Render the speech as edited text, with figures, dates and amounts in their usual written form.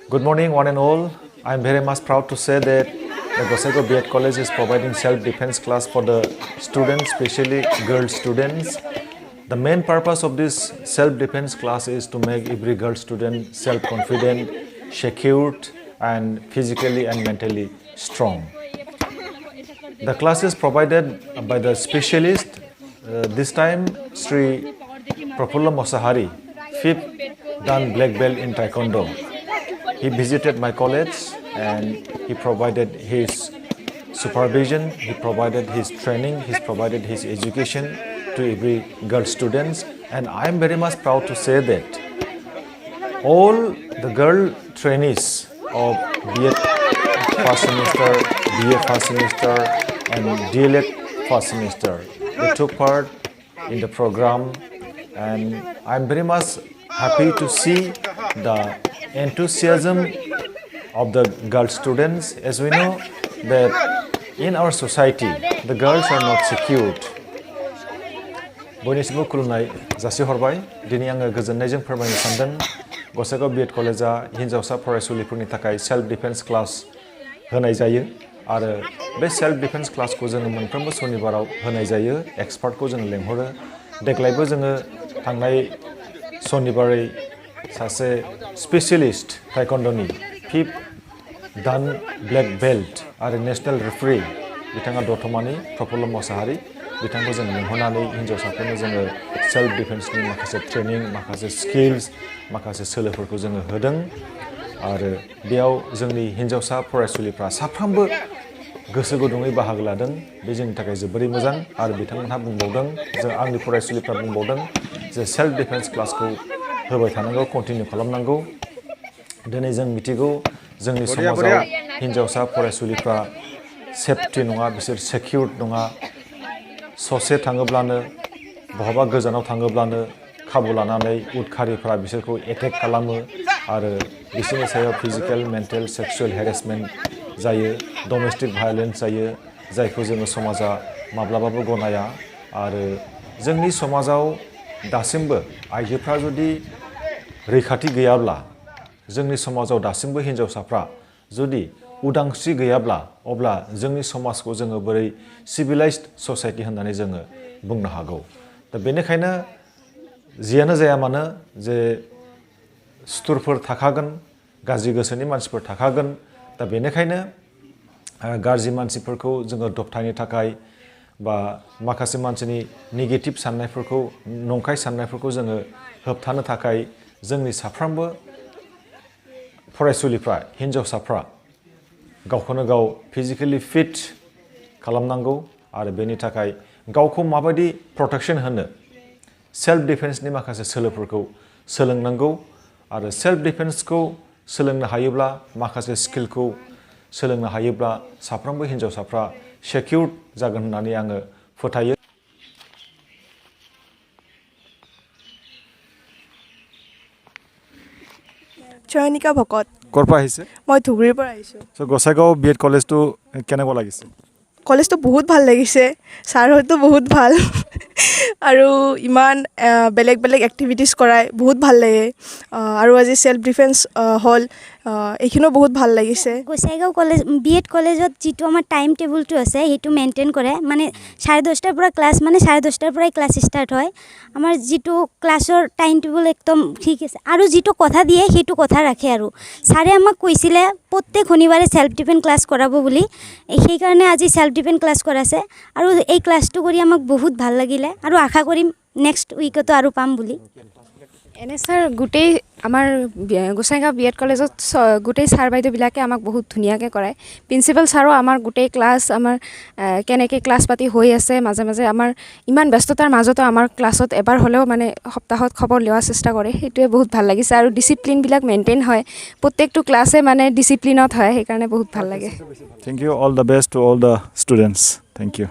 Good morning, one and all. I'm very much proud to say that the Gossaigaon B Ed College is providing self-defense class for the students, especially girl students. The main purpose of this self-defense class is to make every girl student self-confident, secured, and physically and mentally strong. The class is provided by the specialist. This time, Sri Prafulla Mosahari, 5th Dan Black Belt in Taekwondo. He visited my college and he provided his supervision, he provided his training, he provided his education to every girl students. And I am very much proud to say that all the girl trainees of B.Ed first semester, BA first semester, and DLED first semester, they took part in the program, and I'm very much happy to see the enthusiasm of the girl students. As we know that in our society, the girls are not secured. बयनिसिमबो खुलुमनाय जासिहरबाय दिनै आङो गोजोननायजों फोरमायनो सानदों Gossaigaon B Ed कलेजआ हिन्जावसा फरायसुलिफोरनि थाखाय self defence class होनाय जायो आरो बे सेल्फ डिफेन्स क्लासखौ जोङो मोनफ्रोमबो शनिबाराव होनाय जायो एक्सपार्टखौ जोङो लेंहरो देग्लायबो जोङो थांनाय शनिबारै सासे स्पेशलिस्ट टाइकन्डनि 5th दान ब्लेक बेल्ट आरो नेशनेल रेफारी बिथाङा दतमानि प्रफुल्ल मोसाहारि बिथांखौ जों लिंहरनानै हिन्जावसाफोरनो जोङो सेल्फ डिफेन्सनि माखासे ट्रेनिं माखासे स्किल्स माखासे सोलोफोरखौ जोङो होदों आरो बेयाव जोंनि हिन्जावसा फरायसुलिफ्रा साफ्रोमबो गोसो गुदुङै बाहागो लादों बे जोंनि थाखाय जोबोरै मोजां आरो बिथांमोनहा बुंबावदों जों आंनि फरायसुलिफ्रा बुंबावदों जे सेल्फ डिफेन्स क्लासखौ होबाय थानांगौ कन्टिनिउ खालामनांगौ दिनै जों मिथिगौ जोंनि समाजाव हिन्जावसा फरायसुलिफ्रा सेफटि नङा बिसोर सेकिउर्ड नङा ससे थाङोब्लानो बहाबा गोजानाव थाङोब्लानो खाबु लानानै उदखारिफ्रा बिसोरखौ एटेक खालामो आरो बिसोरनि सायाव फिजिकेल मेन्टेल सेक्सुवेल हेरेसमेन्ट जायो डमेस्टिक भायलेन्स जायो जायखौ जोङो समाजा माब्लाबाबो गनाया आरो जोंनि समाजाव दासिमबो आइजोफ्रा जुदि रैखाथि गैयाब्ला जोंनि समाजाव दासिमबो हिन्जावसाफ्रा जुदि उदांस्रि गैयाब्ला अब्ला जोंनि समाजखौ जोङो बोरै सिभिलाइज्ड ससाइटि होननानै जोङो बुंनो हागौ दा बेनिखायनो जियानो जाया मानो जे सुथुरफोर थाखागोन गाज्रि गोसोनि मानसिफोर थाखागोन दा बेनिखायनो गाज्रि मानसिफोरखौ जोङो दबथायनो थाखाय बा माखासे मानसिनि नेगेटिभ साननायफोरखौ नंखाय साननायफोरखौ जोङो होबथानो थाखाय जोंनि साफ्रोमबो फरायसुलिफ्रा हिन्जावसाफ्रा गावखौनो गाव फिजिकेलि फिट खालामनांगौ आरो बेनि थाखाय गावखौ माबायदि प्रटेक्शन होनो सेल्फ डिफेन्सनि माखासे सोलोफोरखौ सोलोंनांगौ आरो सेल्फ डिफेन्सखौ सोलोंनो हायोब्ला माखासे स्किलखौ सोलोंनो हायोब्ला साफ्रोमबो हिन्जावसाफ्रा सेकिउर्ड जागोन होननानै आङो फोथायो চয়নিকা ভকত ক'ৰ পৰা আহিছে মই ধুবুৰীৰ পৰা আহিছোঁ চ' গোসাইগাঁও বি এড কলেজটো কেনেকুৱা লাগিছে কলেজটো বহুত ভাল লাগিছে ছাৰহঁতো বহুত ভাল আৰু ইমান বেলেগ বেলেগ এক্টিভিটিজ কৰায় বহুত ভাল লাগে আৰু আজি সেল্ফ ডিফেন্স হ'ল এইখিনিও বহুত ভাল লাগিছে গোসাইগাঁও কলেজ বি এড কলেজত যিটো আমাৰ টাইম টেবুলটো আছে সেইটো মেইনটেইন কৰে মানে 10:30 পৰা ক্লাছ মানে 10:30 পৰাই ক্লাছ ষ্টাৰ্ট হয় আমাৰ যিটো ক্লাছৰ টাইম টেবুল একদম ঠিক আছে আৰু যিটো কথা দিয়ে সেইটো কথা ৰাখে আৰু ছাৰে আমাক কৈছিলে প্ৰত্যেক শনিবাৰে সেল্ফ ডিফেন্স ক্লাছ কৰাব বুলি সেইকাৰণে আজি সেল্ফ ডিফেন্স ক্লাছ কৰাইছে আৰু এই ক্লাছটো কৰি আমাক বহুত ভাল লাগিলে আৰু আশা কৰিম নেক্সট উইকতো আৰু পাম বুলি এনে ছাৰ গোটেই আমাৰ গোসাইগাঁও বি এড কলেজত গোটেই ছাৰ বাইদেউবিলাকে আমাক বহুত ধুনীয়াকৈ কৰায় প্ৰিন্সিপাল ছাৰো আমাৰ গোটেই ক্লাছ আমাৰ কেনেকৈ ক্লাছ পাতি হৈ আছে মাজে মাজে আমাৰ ইমান ব্যস্ততাৰ মাজতো আমাৰ ক্লাছত এবাৰ হ'লেও মানে সপ্তাহত খবৰ লোৱাৰ চেষ্টা কৰে সেইটোৱে বহুত ভাল লাগিছে আৰু ডিচিপ্লিনবিলাক মেইনটেইন হয় প্ৰত্যেকটো ক্লাছে মানে ডিচিপ্লিনত হয় সেইকাৰণে বহুত ভাল লাগে thank you all the best to all the students thank you